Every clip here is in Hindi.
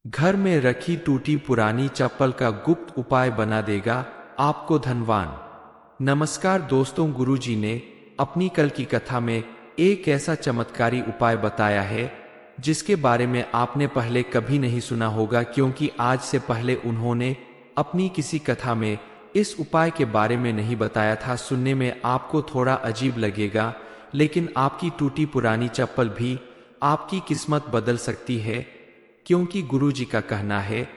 घर में रखी टूटी पुरानी चप्पल का गुप्त उपाय बना देगा आपको धनवान। नमस्कार दोस्तों, गुरुजी ने अपनी कल की कथा में एक ऐसा चमत्कारी उपाय बताया है जिसके बारे में आपने पहले कभी नहीं सुना होगा, क्योंकि आज से पहले उन्होंने अपनी किसी कथा में इस उपाय के बारे में नहीं बताया था। सुनने में आपको थोड़ा अजीब लगेगा, लेकिन आपकी टूटी पुरानी चप्पल भी आपकी किस्मत बदल सकती है, क्योंकि गुरुजी का कहना है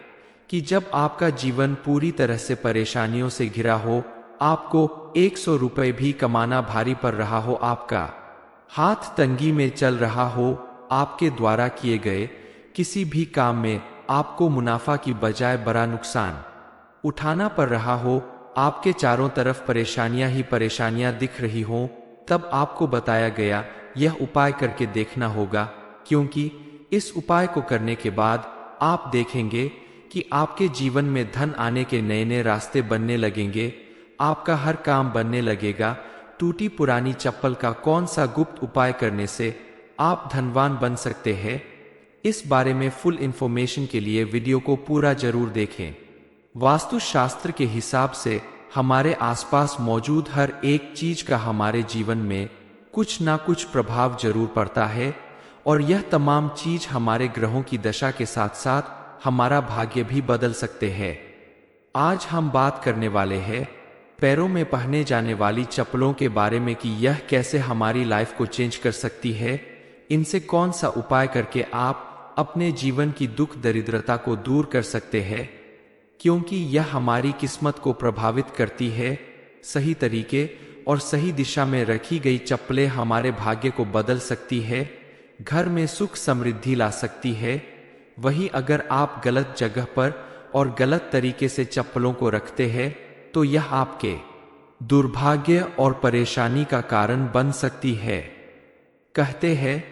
कि जब आपका जीवन पूरी तरह से परेशानियों से घिरा हो, आपको 100 रुपए भी कमाना भारी पड़ रहा हो, आपका हाथ तंगी में चल रहा हो, आपके द्वारा किए गए किसी भी काम में आपको मुनाफा की बजाय बड़ा नुकसान उठाना पड़ रहा हो, आपके चारों तरफ परेशानियां ही परेशानियां दिख रही हो, तब आपको बताया गया यह उपाय करके देखना होगा। क्योंकि इस उपाय को करने के बाद आप देखेंगे कि आपके जीवन में धन आने के नए नए रास्ते बनने लगेंगे, आपका हर काम बनने लगेगा। टूटी पुरानी चप्पल का कौन सा गुप्त उपाय करने से आप धनवान बन सकते हैं, इस बारे में फुल इंफॉर्मेशन के लिए वीडियो को पूरा जरूर देखें। वास्तुशास्त्र के हिसाब से हमारे आसपास मौजूद हर एक चीज का हमारे जीवन में कुछ ना कुछ प्रभाव जरूर पड़ता है, और यह तमाम चीज हमारे ग्रहों की दशा के साथ साथ हमारा भाग्य भी बदल सकते हैं। आज हम बात करने वाले हैं पैरों में पहने जाने वाली चप्पलों के बारे में कि यह कैसे हमारी लाइफ को चेंज कर सकती है, इनसे कौन सा उपाय करके आप अपने जीवन की दुख दरिद्रता को दूर कर सकते हैं, क्योंकि यह हमारी किस्मत को प्रभावित करती है। सही तरीके और सही दिशा में रखी गई चप्पलें हमारे भाग्य को बदल सकती है, घर में सुख समृद्धि ला सकती है। वहीं अगर आप गलत जगह पर और गलत तरीके से चप्पलों को रखते हैं तो यह आपके दुर्भाग्य और परेशानी का कारण बन सकती है। कहते हैं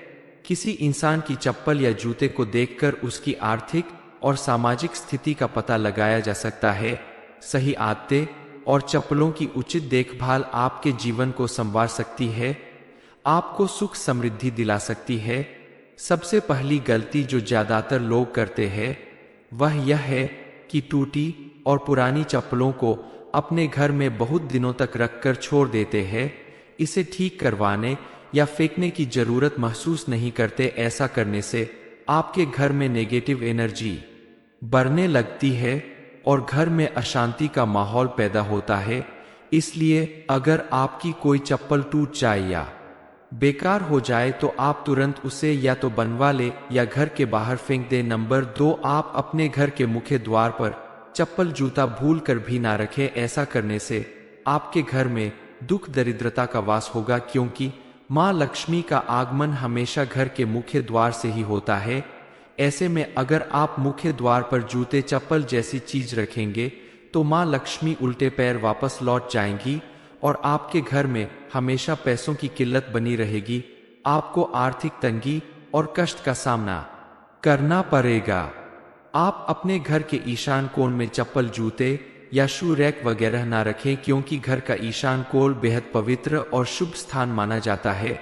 किसी इंसान की चप्पल या जूते को देखकर उसकी आर्थिक और सामाजिक स्थिति का पता लगाया जा सकता है। सही आदतें और चप्पलों की उचित देखभाल आपके जीवन को संवार सकती है, आपको सुख समृद्धि दिला सकती है। सबसे पहली गलती जो ज्यादातर लोग करते हैं वह यह है कि टूटी और पुरानी चप्पलों को अपने घर में बहुत दिनों तक रखकर छोड़ देते हैं। इसे ठीक करवाने या फेंकने की जरूरत महसूस नहीं करते। ऐसा करने से आपके घर में नेगेटिव एनर्जी बढ़ने लगती है और घर में अशांति का माहौल पैदा होता है। इसलिए अगर आपकी कोई चप्पल टूट जाए या बेकार हो जाए तो आप तुरंत उसे या तो बनवा ले या घर के बाहर फेंक दे। नंबर 2, आप अपने घर के मुख्य द्वार पर चप्पल जूता भूल कर भी ना रखें। ऐसा करने से आपके घर में दुख दरिद्रता का वास होगा, क्योंकि माँ लक्ष्मी का आगमन हमेशा घर के मुख्य द्वार से ही होता है। ऐसे में अगर आप मुख्य द्वार पर जूते चप्पल जैसी चीज रखेंगे तो माँ लक्ष्मी उल्टे पैर वापस लौट जाएंगी और आपके घर में हमेशा पैसों की किल्लत बनी रहेगी। आपको आर्थिक तंगी और कष्ट का सामना करना पड़ेगा। आप अपने घर के ईशान कोण में चप्पल, जूते या शू रैक वगैरह ना रखें, क्योंकि घर का ईशान कोण बेहद पवित्र और शुभ स्थान माना जाता है।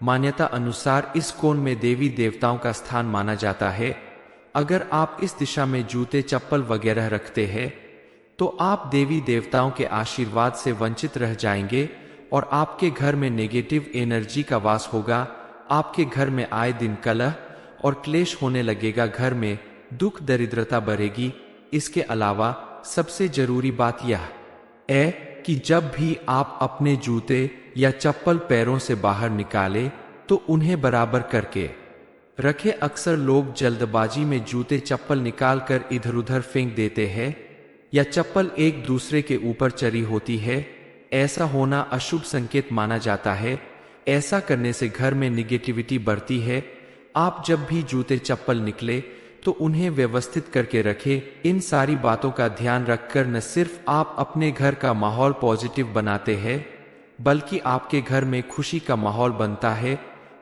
मान्यता अनुसार इस कोण में देवी देवताओं का स्थान माना जाता है। अगर आप इस दिशा में जूते चप्पल वगैरह रखते हैं तो आप देवी देवताओं के आशीर्वाद से वंचित रह जाएंगे और आपके घर में नेगेटिव एनर्जी का वास होगा। आपके घर में आए दिन कलह और क्लेश होने लगेगा, घर में दुख दरिद्रता बढ़ेगी। इसके अलावा सबसे जरूरी बात यह है कि जब भी आप अपने जूते या चप्पल पैरों से बाहर निकालें तो उन्हें बराबर करके रखें। अक्सर लोग जल्दबाजी में जूते चप्पल निकालकर इधर उधर फेंक देते हैं या चप्पल एक दूसरे के ऊपर चढ़ी होती है। ऐसा होना अशुभ संकेत माना जाता है। ऐसा करने से घर में निगेटिविटी बढ़ती है। आप जब भी जूते चप्पल निकले तो उन्हें व्यवस्थित करके रखें। इन सारी बातों का ध्यान रखकर न सिर्फ आप अपने घर का माहौल पॉजिटिव बनाते हैं, बल्कि आपके घर में खुशी का माहौल बनता है।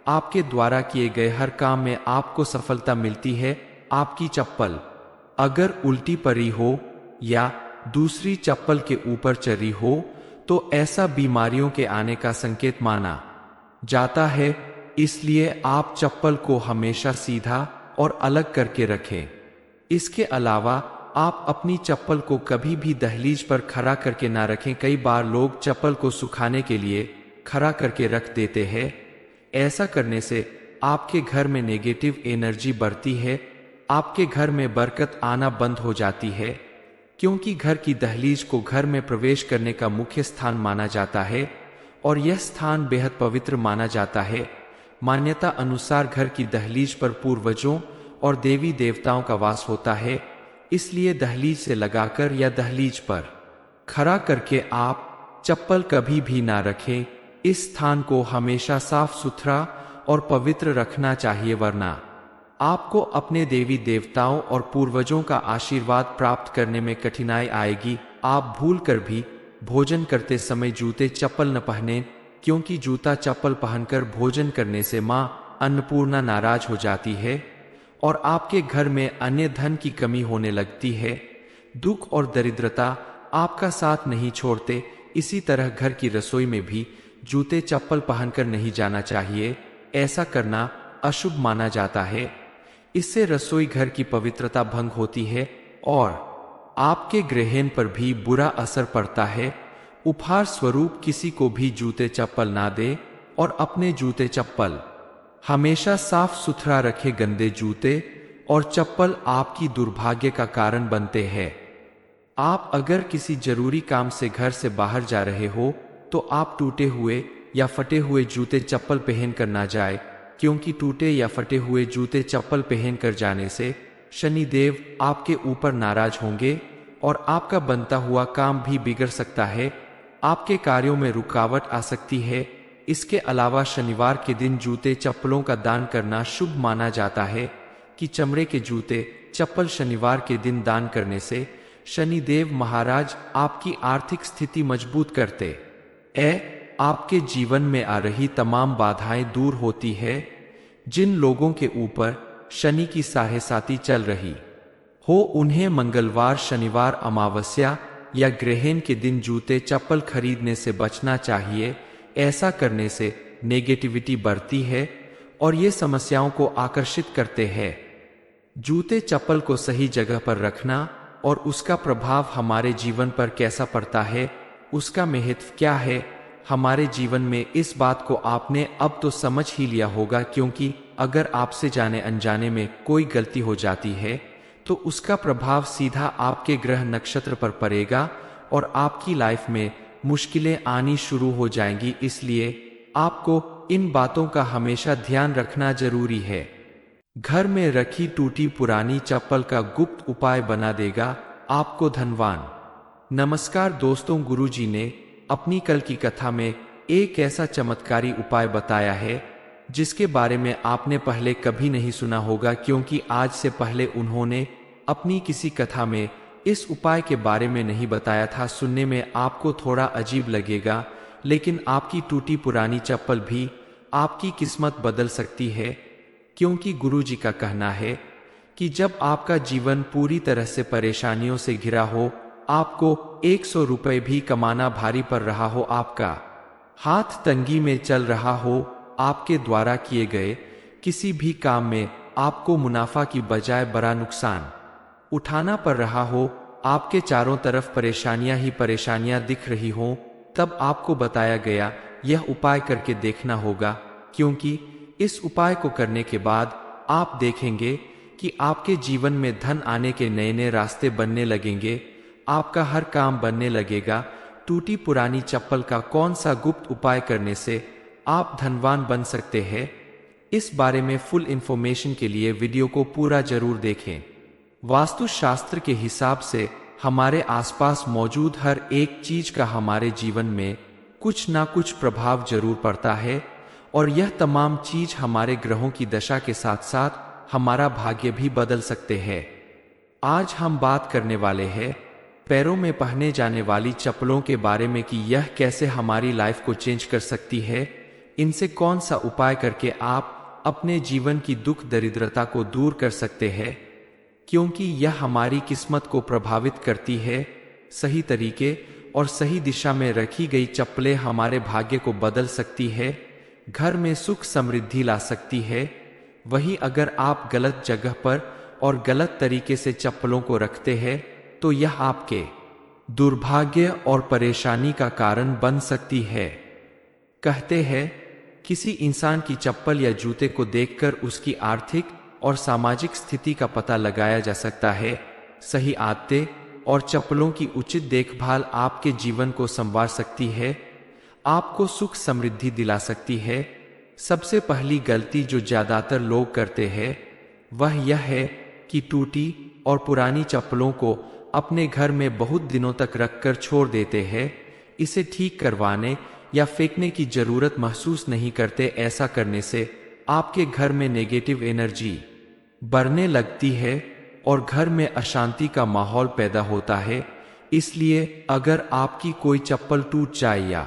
आपके द्वारा किए गए हर काम में आपको सफलता मिलती है। आपकी चप्पल अगर उल्टी पड़ी हो या दूसरी चप्पल के ऊपर चढ़ी हो तो ऐसा बीमारियों के आने का संकेत माना जाता है। इसलिए आप चप्पल को हमेशा सीधा और अलग करके रखें। इसके अलावा आप अपनी चप्पल को कभी भी दहलीज पर खड़ा करके ना रखें। कई बार लोग चप्पल को सुखाने के लिए खड़ा करके रख देते हैं। ऐसा करने से आपके घर में नेगेटिव एनर्जी बढ़ती है, आपके घर में बरकत आना बंद हो जाती है, क्योंकि घर की दहलीज को घर में प्रवेश करने का मुख्य स्थान माना जाता है और यह स्थान बेहद पवित्र माना जाता है। मान्यता अनुसार घर की दहलीज पर पूर्वजों और देवी देवताओं का वास होता है, इसलिए दहलीज से लगाकर या दहलीज पर खड़ा करके आप चप्पल कभी भी ना रखें। इस स्थान को हमेशा साफ सुथरा और पवित्र रखना चाहिए, वरना आपको अपने देवी देवताओं और पूर्वजों का आशीर्वाद प्राप्त करने में कठिनाई आएगी। आप भूल कर भी भोजन करते समय जूते चप्पल न पहनें, क्योंकि जूता चप्पल पहनकर भोजन करने से मां अन्नपूर्णा नाराज हो जाती है और आपके घर में अन्य धन की कमी होने लगती है। दुख और दरिद्रता आपका साथ नहीं छोड़ते। इसी तरह घर की रसोई में भी जूते चप्पल पहनकर नहीं जाना चाहिए। ऐसा करना अशुभ माना जाता है। इससे रसोई घर की पवित्रता भंग होती है और आपके गृहण पर भी बुरा असर पड़ता है। उपहार स्वरूप किसी को भी जूते चप्पल ना दे और अपने जूते चप्पल हमेशा साफ सुथरा रखे। गंदे जूते और चप्पल आपकी दुर्भाग्य का कारण बनते हैं। आप अगर किसी जरूरी काम से घर से बाहर जा रहे हो तो आप टूटे हुए या फटे हुए जूते चप्पल पहन कर ना जाए, क्योंकि टूटे या फटे हुए जूते चप्पल पहन कर जाने से शनिदेव आपके ऊपर नाराज होंगे और आपका बनता हुआ काम भी बिगड़ सकता है। आपके कार्यों में रुकावट आ सकती है। इसके अलावा शनिवार के दिन जूते चप्पलों का दान करना शुभ माना जाता है कि चमड़े के जूते चप्पल शनिवार के दिन दान करने से शनिदेव महाराज आपकी आर्थिक स्थिति मजबूत करते आपके जीवन में आ रही तमाम बाधाएं दूर होती है। जिन लोगों के ऊपर शनि की साढ़ेसाती चल रही हो उन्हें मंगलवार, शनिवार, अमावस्या या ग्रहण के दिन जूते चप्पल खरीदने से बचना चाहिए। ऐसा करने से नेगेटिविटी बढ़ती है और ये समस्याओं को आकर्षित करते हैं। जूते चप्पल को सही जगह पर रखना और उसका प्रभाव हमारे जीवन पर कैसा पड़ता है, उसका महत्व क्या है हमारे जीवन में, इस बात को आपने अब तो समझ ही लिया होगा। क्योंकि अगर आपसे जाने अनजाने में कोई गलती हो जाती है तो उसका प्रभाव सीधा आपके ग्रह नक्षत्र पर पड़ेगा और आपकी लाइफ में मुश्किलें आनी शुरू हो जाएंगी। इसलिए आपको इन बातों का हमेशा ध्यान रखना जरूरी है। घर में रखी टूटी पुरानी चप्पल का गुप्त उपाय बना देगा आपको धनवान। नमस्कार दोस्तों, गुरुजी ने अपनी कल की कथा में एक ऐसा चमत्कारी उपाय बताया है जिसके बारे में आपने पहले कभी नहीं सुना होगा, क्योंकि आज से पहले उन्होंने अपनी किसी कथा में इस उपाय के बारे में नहीं बताया था। सुनने में आपको थोड़ा अजीब लगेगा, लेकिन आपकी टूटी पुरानी चप्पल भी आपकी किस्मत बदल सकती है। क्योंकि गुरुजी का कहना है कि जब आपका जीवन पूरी तरह से परेशानियों से घिरा हो, आपको 100 रुपए भी कमाना भारी पड़ रहा हो, आपका हाथ तंगी में चल रहा हो, आपके द्वारा किए गए किसी भी काम में आपको मुनाफा की बजाय बड़ा नुकसान उठाना पड़ रहा हो, आपके चारों तरफ परेशानियां ही परेशानियां दिख रही हो, तब आपको बताया गया यह उपाय करके देखना होगा। क्योंकि इस उपाय को करने के बाद आप देखेंगे कि आपके जीवन में धन आने के नए नए रास्ते बनने लगेंगे, आपका हर काम बनने लगेगा। टूटी पुरानी चप्पल का कौन सा गुप्त उपाय करने से आप धनवान बन सकते हैं, इस बारे में फुल इंफॉर्मेशन के लिए वीडियो को पूरा जरूर देखें। वास्तुशास्त्र के हिसाब से हमारे आसपास मौजूद हर एक चीज का हमारे जीवन में कुछ ना कुछ प्रभाव जरूर पड़ता है और यह तमाम चीज हमारे ग्रहों की दशा के साथ साथ हमारा भाग्य भी बदल सकते हैं। आज हम बात करने वाले हैं पैरों में पहने जाने वाली चप्पलों के बारे में कि यह कैसे हमारी लाइफ को चेंज कर सकती है। इनसे कौन सा उपाय करके आप अपने जीवन की दुख दरिद्रता को दूर कर सकते हैं, क्योंकि यह हमारी किस्मत को प्रभावित करती है। सही तरीके और सही दिशा में रखी गई चप्पलें हमारे भाग्य को बदल सकती है, घर में सुख समृद्धि ला सकती है। वहीं अगर आप गलत जगह पर और गलत तरीके से चप्पलों को रखते हैं तो यह आपके दुर्भाग्य और परेशानी का कारण बन सकती है। कहते हैं किसी इंसान की चप्पल या जूते को देखकर उसकी आर्थिक और सामाजिक स्थिति का पता लगाया जा सकता है। सही आदतें और चप्पलों की उचित देखभाल आपके जीवन को संवार सकती है, आपको सुख समृद्धि दिला सकती है। सबसे पहली गलती जो ज्यादातर लोग करते हैं वह यह है कि टूटी और पुरानी चप्पलों को अपने घर में बहुत दिनों तक रखकर छोड़ देते हैं। इसे ठीक करवाने या फेंकने की जरूरत महसूस नहीं करते। ऐसा करने से आपके घर में नेगेटिव एनर्जी बढ़ने लगती है और घर में अशांति का माहौल पैदा होता है। इसलिए अगर आपकी कोई चप्पल टूट जाए या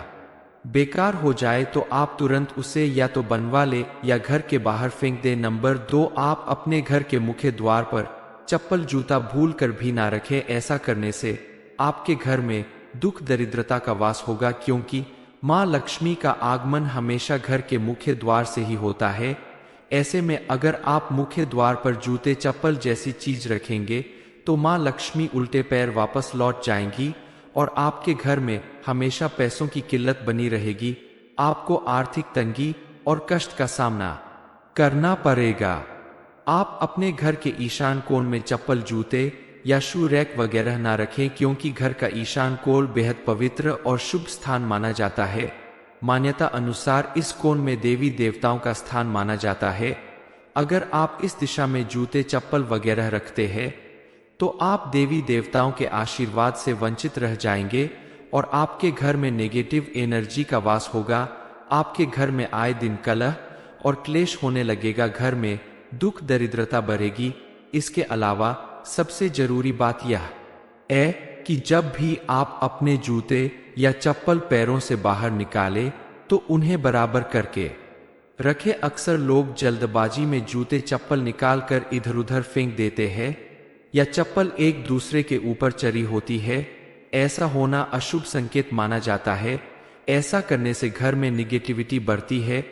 बेकार हो जाए तो आप तुरंत उसे या तो बनवा ले या घर के बाहर फेंक दे। नंबर 2, आप अपने घर के मुख्य द्वार पर चप्पल जूता भूल कर भी ना रखें। ऐसा करने से आपके घर में दुख दरिद्रता का वास होगा, क्योंकि माँ लक्ष्मी का आगमन हमेशा घर के मुख्य द्वार से ही होता है। ऐसे में अगर आप मुख्य द्वार पर जूते चप्पल जैसी चीज रखेंगे तो माँ लक्ष्मी उल्टे पैर वापस लौट जाएंगी और आपके घर में हमेशा पैसों की किल्लत बनी रहेगी। आपको आर्थिक तंगी और कष्ट का सामना करना पड़ेगा। आप अपने घर के ईशान कोण में चप्पल, जूते या शू रैक वगैरह ना रखें, क्योंकि घर का ईशान कोण बेहद पवित्र और शुभ स्थान माना जाता है। मान्यता अनुसार इस कोण में देवी देवताओं का स्थान माना जाता है। अगर आप इस दिशा में जूते, चप्पल वगैरह रखते हैं तो आप देवी देवताओं के आशीर्वाद से वंचित रह जाएंगे और आपके घर में नेगेटिव एनर्जी का वास होगा। आपके घर में आए दिन कलह और क्लेश होने लगेगा, घर में दुख दरिद्रता बढ़ेगी। इसके अलावा सबसे जरूरी बात यह है कि जब भी आप अपने जूते या चप्पल पैरों से बाहर निकालें तो उन्हें बराबर करके रखें। अक्सर लोग जल्दबाजी में जूते चप्पल निकालकर इधर उधर फेंक देते हैं या चप्पल एक दूसरे के ऊपर चढ़ी होती है। ऐसा होना अशुभ संकेत माना जाता है। ऐसा करने से घर में निगेटिविटी बढ़ती है।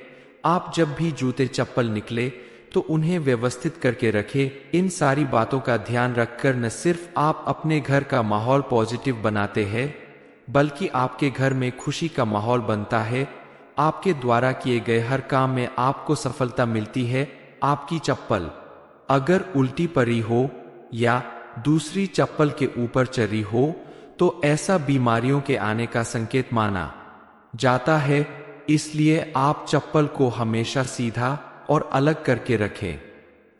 आप जब भी जूते चप्पल निकले तो उन्हें व्यवस्थित करके रखें। इन सारी बातों का ध्यान रखकर न सिर्फ आप अपने घर का माहौल पॉजिटिव बनाते हैं, बल्कि आपके घर में खुशी का माहौल बनता है। आपके द्वारा किए गए हर काम में आपको सफलता मिलती है। आपकी चप्पल अगर उल्टी पड़ी हो या दूसरी चप्पल के ऊपर चढ़ी हो तो ऐसा बीमारियों के आने का संकेत माना जाता है। इसलिए आप चप्पल को हमेशा सीधा और अलग करके रखें।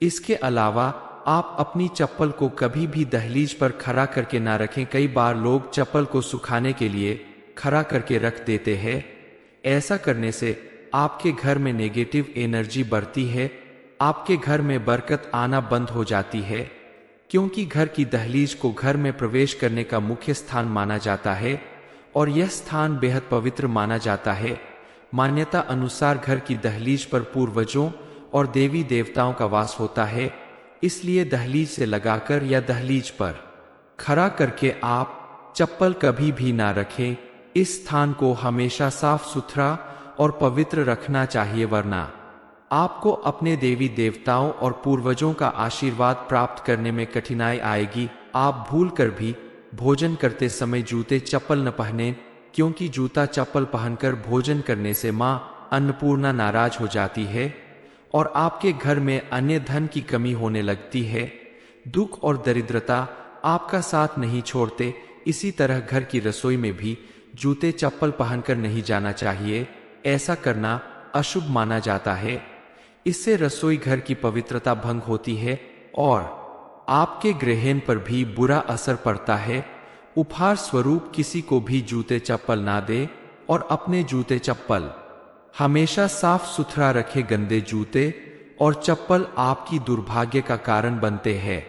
इसके अलावा आप अपनी चप्पल को कभी भी दहलीज पर खड़ा करके ना रखें। कई बार लोग चप्पल को सुखाने के लिए खड़ा करके रख देते हैं। ऐसा करने से आपके घर में नेगेटिव एनर्जी बढ़ती है। आपके घर में बरकत आना बंद हो जाती है, क्योंकि घर की दहलीज को घर में प्रवेश करने का मुख्य स्थान माना जाता है और यह स्थान बेहद पवित्र माना जाता है। मान्यता अनुसार घर की दहलीज पर पूर्वजों और देवी देवताओं का वास होता है। इसलिए दहलीज से लगाकर या दहलीज पर खड़ा करके आप चप्पल कभी भी ना रखें। इस स्थान को हमेशा साफ सुथरा और पवित्र रखना चाहिए, वरना आपको अपने देवी देवताओं और पूर्वजों का आशीर्वाद प्राप्त करने में कठिनाई आएगी। आप भूल कर भी भोजन करते समय जूते चप्पल न पहनें, क्योंकि जूता चप्पल पहनकर भोजन करने से माँ अन्नपूर्णा नाराज हो जाती है और आपके घर में अन्य धन की कमी होने लगती है। दुख और दरिद्रता आपका साथ नहीं छोड़ते। इसी तरह घर की रसोई में भी जूते चप्पल पहनकर नहीं जाना चाहिए। ऐसा करना अशुभ माना जाता है। इससे रसोई घर की पवित्रता भंग होती है और आपके गृहण पर भी बुरा असर पड़ता है। उपहार स्वरूप किसी को भी जूते चप्पल ना दे और अपने जूते चप्पल हमेशा साफ सुथरा रखे। गंदे जूते और चप्पल आपकी दुर्भाग्य का कारण बनते हैं।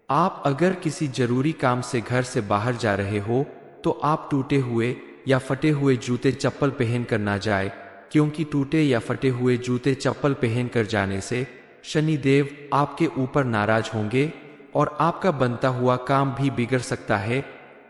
आप अगर किसी जरूरी काम से घर से बाहर जा रहे हो तो आप टूटे हुए या फटे हुए जूते चप्पल पहन कर ना जाए, क्योंकि टूटे या फटे हुए जूते चप्पल पहन कर जाने से शनिदेव आपके ऊपर नाराज होंगे और आपका बनता हुआ काम भी बिगड़ सकता है।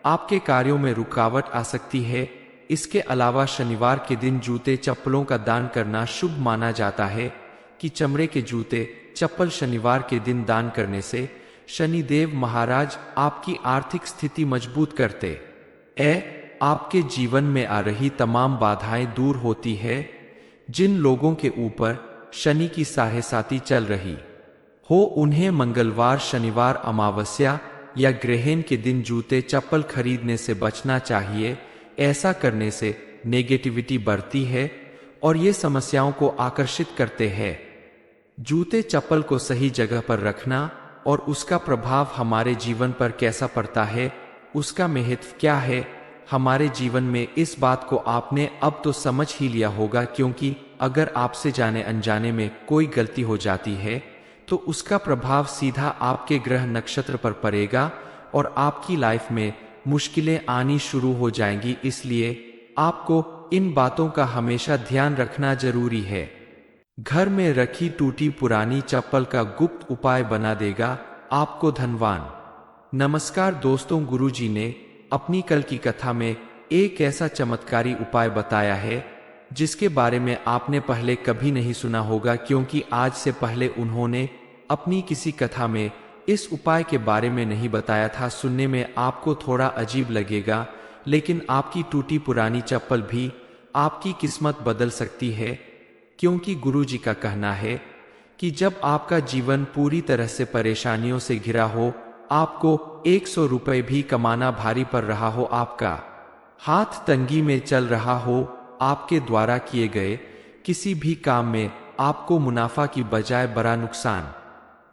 आपके कार्यों में रुकावट आ सकती है। इसके अलावा शनिवार के दिन जूते चप्पलों का दान करना शुभ माना जाता है कि चमड़े के जूते चप्पल शनिवार के दिन दान करने से शनिदेव महाराज आपकी आर्थिक स्थिति मजबूत करते आपके जीवन में आ रही तमाम बाधाएं दूर होती है। जिन लोगों के ऊपर शनि की साढ़ेसाती चल रही हो उन्हें मंगलवार, शनिवार, अमावस्या या ग्रहण के दिन जूते चप्पल खरीदने से बचना चाहिए। ऐसा करने से नेगेटिविटी बढ़ती है और ये समस्याओं को आकर्षित करते हैं। जूते चप्पल को सही जगह पर रखना और उसका प्रभाव हमारे जीवन पर कैसा पड़ता है, उसका महत्व क्या है हमारे जीवन में, इस बात को आपने अब तो समझ ही लिया होगा। क्योंकि अगर आपसे जाने अनजाने में कोई गलती हो जाती है तो उसका प्रभाव सीधा आपके ग्रह नक्षत्र पर पड़ेगा और आपकी लाइफ में मुश्किलें आनी शुरू हो जाएंगी। इसलिए आपको इन बातों का हमेशा ध्यान रखना जरूरी है। घर में रखी टूटी पुरानी चप्पल का गुप्त उपाय बना देगा आपको धनवान। नमस्कार दोस्तों, गुरुजी ने अपनी कल की कथा में एक ऐसा चमत्कारी उपाय बताया है जिसके बारे में आपने पहले कभी नहीं सुना होगा। क्योंकि आज से पहले उन्होंने अपनी किसी कथा में इस उपाय के बारे में नहीं बताया था। सुनने में आपको थोड़ा अजीब लगेगा, लेकिन आपकी टूटी पुरानी चप्पल भी आपकी किस्मत बदल सकती है। क्योंकि गुरुजी का कहना है कि जब आपका जीवन पूरी तरह से परेशानियों से घिरा हो, आपको 100 रुपए भी कमाना भारी पड़ रहा हो, आपका हाथ तंगी में चल रहा हो, आपके द्वारा किए गए किसी भी काम में आपको मुनाफा की बजाय बड़ा नुकसान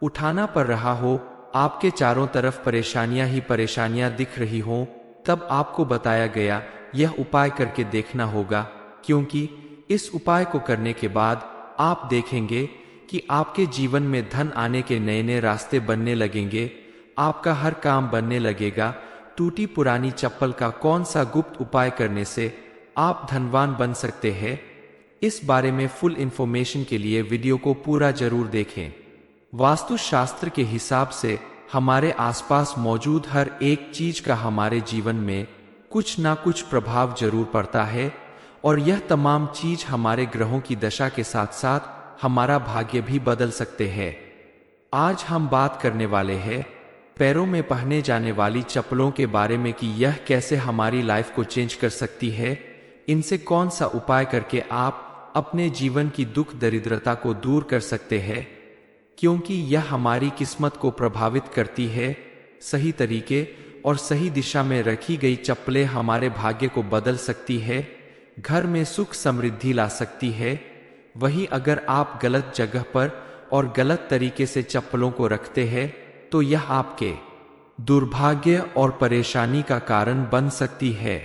उठाना पड़ रहा हो, आपके चारों तरफ परेशानियां ही परेशानियां दिख रही हो, तब आपको बताया गया यह उपाय करके देखना होगा। क्योंकि इस उपाय को करने के बाद आप देखेंगे कि आपके जीवन में धन आने के नए नए रास्ते बनने लगेंगे, आपका हर काम बनने लगेगा। टूटी पुरानी चप्पल का कौन सा गुप्त उपाय करने से आप धनवान बन सकते हैं, इस बारे में फुल इंफॉर्मेशन के लिए वीडियो को पूरा जरूर देखें। वास्तुशास्त्र के हिसाब से हमारे आसपास मौजूद हर एक चीज का हमारे जीवन में कुछ ना कुछ प्रभाव जरूर पड़ता है और यह तमाम चीज हमारे ग्रहों की दशा के साथ साथ हमारा भाग्य भी बदल सकते हैं। आज हम बात करने वाले हैं पैरों में पहने जाने वाली चप्पलों के बारे में कि यह कैसे हमारी लाइफ को चेंज कर सकती है। इनसे कौन सा उपाय करके आप अपने जीवन की दुख दरिद्रता को दूर कर सकते हैं, क्योंकि यह हमारी किस्मत को प्रभावित करती है। सही तरीके और सही दिशा में रखी गई चप्पलें हमारे भाग्य को बदल सकती है, घर में सुख समृद्धि ला सकती है। वहीं अगर आप गलत जगह पर और गलत तरीके से चप्पलों को रखते हैं तो यह आपके दुर्भाग्य और परेशानी का कारण बन सकती है।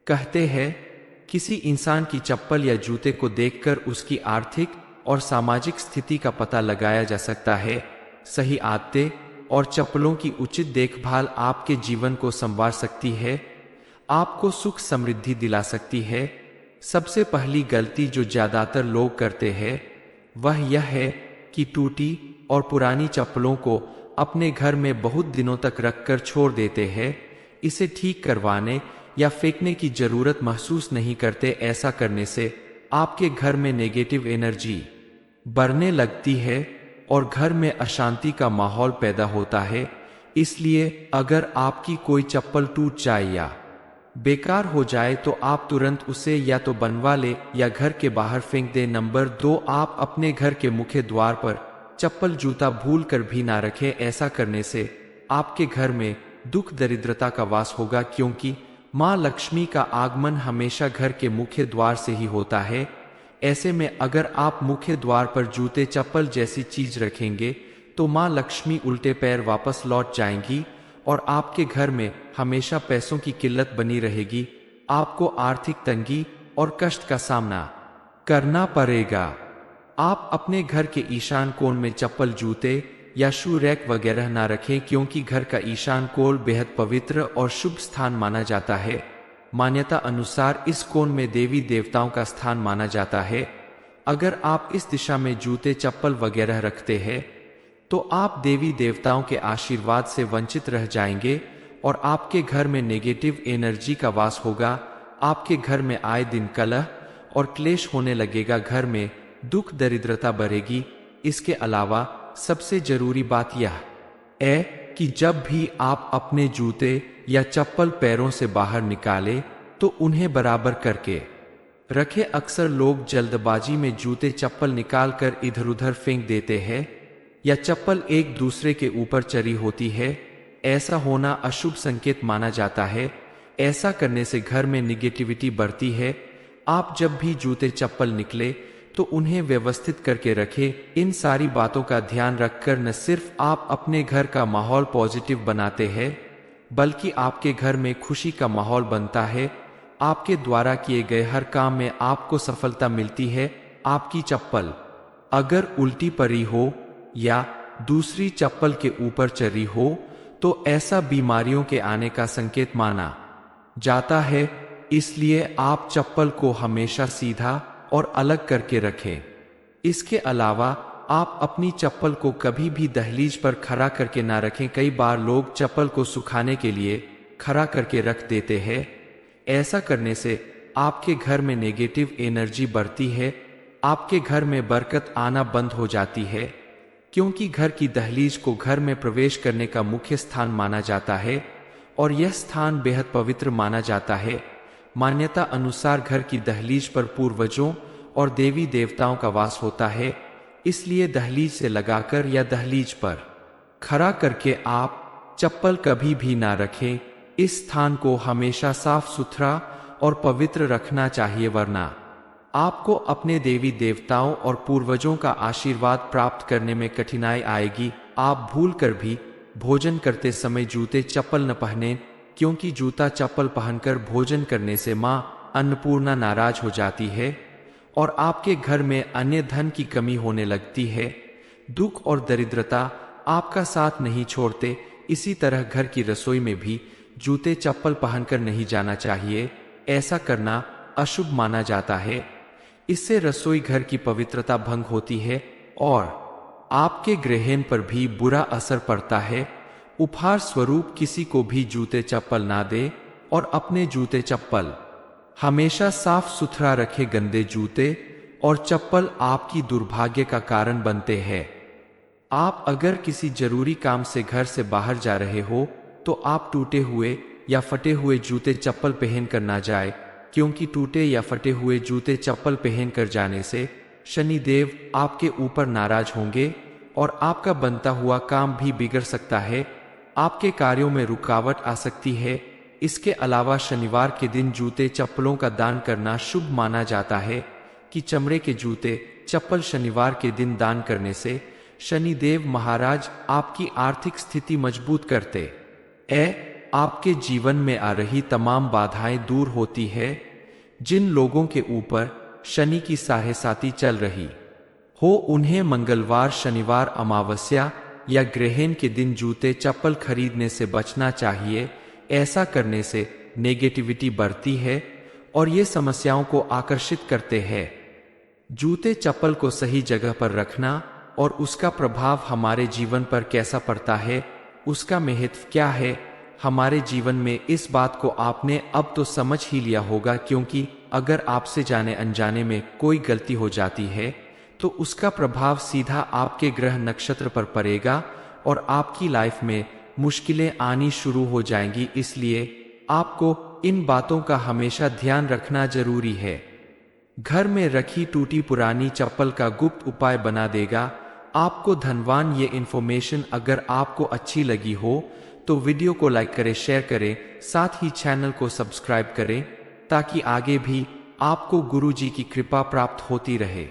कहते हैं किसी इंसान की चप्पल या जूते को देखकर उसकी आर्थिक और सामाजिक स्थिति का पता लगाया जा सकता है। सही आदतें और चप्पलों की उचित देखभाल आपके जीवन को संवार सकती है, आपको सुख समृद्धि दिला सकती है। सबसे पहली गलती जो ज्यादातर लोग करते हैं वह यह है कि टूटी और पुरानी चप्पलों को अपने घर में बहुत दिनों तक रखकर छोड़ देते हैं। इसे ठीक करवाने या फेंकने की जरूरत महसूस नहीं करते। ऐसा करने से आपके घर में नेगेटिव एनर्जी बढ़ने लगती है और घर में अशांति का माहौल पैदा होता है। इसलिए अगर आपकी कोई चप्पल टूट जाए या बेकार हो जाए तो आप तुरंत उसे या तो बनवा ले या घर के बाहर फेंक दे। नंबर 2, आप अपने घर के मुख्य द्वार पर चप्पल जूता भूल कर भी ना रखें। ऐसा करने से आपके घर में दुख दरिद्रता का वास होगा, क्योंकि माँ लक्ष्मी का आगमन हमेशा घर के मुख्य द्वार से ही होता है। ऐसे में अगर आप मुख्य द्वार पर जूते चप्पल जैसी चीज रखेंगे तो माँ लक्ष्मी उल्टे पैर वापस लौट जाएंगी और आपके घर में हमेशा पैसों की किल्लत बनी रहेगी। आपको आर्थिक तंगी और कष्ट का सामना करना पड़ेगा। आप अपने घर के ईशान कोण में चप्पल, जूते या शू रैक वगैरह ना रखें, क्योंकि घर का ईशान कोण बेहद पवित्र और शुभ स्थान माना जाता है। मान्यता अनुसार इस कोण में देवी देवताओं का स्थान माना जाता है। अगर आप इस दिशा में जूते चप्पल वगैरह रखते हैं तो आप देवी देवताओं के आशीर्वाद से वंचित रह जाएंगे और आपके घर में नेगेटिव एनर्जी का वास होगा। आपके घर में आए दिन कलह और क्लेश होने लगेगा, घर में दुख दरिद्रता बढ़ेगी। इसके अलावा सबसे जरूरी बात यह है कि जब भी आप अपने जूते या चप्पल पैरों से बाहर निकालें तो उन्हें बराबर करके रखें। अक्सर लोग जल्दबाजी में जूते चप्पल निकालकर इधर उधर फेंक देते हैं या चप्पल एक दूसरे के ऊपर चढ़ी होती है। ऐसा होना अशुभ संकेत माना जाता है। ऐसा करने से घर में निगेटिविटी बढ़ती है। आप जब भी जूते चप्पल निकले तो उन्हें व्यवस्थित करके रखें। इन सारी बातों का ध्यान रखकर न सिर्फ आप अपने घर का माहौल पॉजिटिव बनाते हैं बल्कि आपके घर में खुशी का माहौल बनता है। आपके द्वारा किए गए हर काम में आपको सफलता मिलती है। आपकी चप्पल अगर उल्टी पड़ी हो या दूसरी चप्पल के ऊपर चढ़ी हो तो ऐसा बीमारियों के आने का संकेत माना जाता है। इसलिए आप चप्पल को हमेशा सीधा और अलग करके रखें। इसके अलावा आप अपनी चप्पल को कभी भी दहलीज पर खड़ा करके ना रखें। कई बार लोग चप्पल को सुखाने के लिए खड़ा करके रख देते हैं। ऐसा करने से आपके घर में नेगेटिव एनर्जी बढ़ती है। आपके घर में बरकत आना बंद हो जाती है, क्योंकि घर की दहलीज को घर में प्रवेश करने का मुख्य स्थान माना जाता है और यह स्थान बेहद पवित्र माना जाता है। मान्यता अनुसार घर की दहलीज पर पूर्वजों और देवी देवताओं का वास होता है। इसलिए दहलीज से लगाकर या दहलीज पर खड़ा करके आप चप्पल कभी भी ना रखें। इस स्थान को हमेशा साफ सुथरा और पवित्र रखना चाहिए, वरना आपको अपने देवी देवताओं और पूर्वजों का आशीर्वाद प्राप्त करने में कठिनाई आएगी। आप भूलकर भी भोजन करते समय जूते चप्पल न पहनें, क्योंकि जूता चप्पल पहनकर भोजन करने से मां अन्नपूर्णा नाराज हो जाती है और आपके घर में अन्य धन की कमी होने लगती है। दुख और दरिद्रता आपका साथ नहीं छोड़ते। इसी तरह घर की रसोई में भी जूते चप्पल पहनकर नहीं जाना चाहिए। ऐसा करना अशुभ माना जाता है। इससे रसोई घर की पवित्रता भंग होती है और आपके ग्रहण पर भी बुरा असर पड़ता है। उपहार स्वरूप किसी को भी जूते चप्पल ना दे और अपने जूते चप्पल हमेशा साफ सुथरा रखे। गंदे जूते और चप्पल आपकी दुर्भाग्य का कारण बनते हैं। आप अगर किसी जरूरी काम से घर से बाहर जा रहे हो तो आप टूटे हुए या फटे हुए जूते चप्पल पहन कर ना जाए, क्योंकि टूटे या फटे हुए जूते चप्पल पहन कर जाने से शनिदेव आपके ऊपर नाराज होंगे और आपका बनता हुआ काम भी बिगड़ सकता है। आपके कार्यों में रुकावट आ सकती है। इसके अलावा शनिवार के दिन जूते चप्पलों का दान करना शुभ माना जाता है कि चमड़े के जूते चप्पल शनिवार के दिन दान करने से शनिदेव महाराज आपकी आर्थिक स्थिति मजबूत करते आपके जीवन में आ रही तमाम बाधाएं दूर होती है। जिन लोगों के ऊपर शनि की साढ़ेसाती चल रही हो उन्हें मंगलवार, शनिवार, अमावस्या या ग्रहण के दिन जूते चप्पल खरीदने से बचना चाहिए। ऐसा करने से नेगेटिविटी बढ़ती है और ये समस्याओं को आकर्षित करते हैं। जूते चप्पल को सही जगह पर रखना और उसका प्रभाव हमारे जीवन पर कैसा पड़ता है, उसका महत्व क्या है हमारे जीवन में, इस बात को आपने अब तो समझ ही लिया होगा। क्योंकि अगर आपसे जाने अनजाने में कोई गलती हो जाती है तो उसका प्रभाव सीधा आपके ग्रह नक्षत्र पर पड़ेगा और आपकी लाइफ में मुश्किलें आनी शुरू हो जाएंगी। इसलिए आपको इन बातों का हमेशा ध्यान रखना जरूरी है। घर में रखी टूटी पुरानी चप्पल का गुप्त उपाय बना देगा आपको धनवान। ये इन्फॉर्मेशन अगर आपको अच्छी लगी हो तो वीडियो को लाइक करें, शेयर करें, साथ ही चैनल को सब्सक्राइब करें ताकि आगे भी आपको गुरुजी की कृपा प्राप्त होती रहे।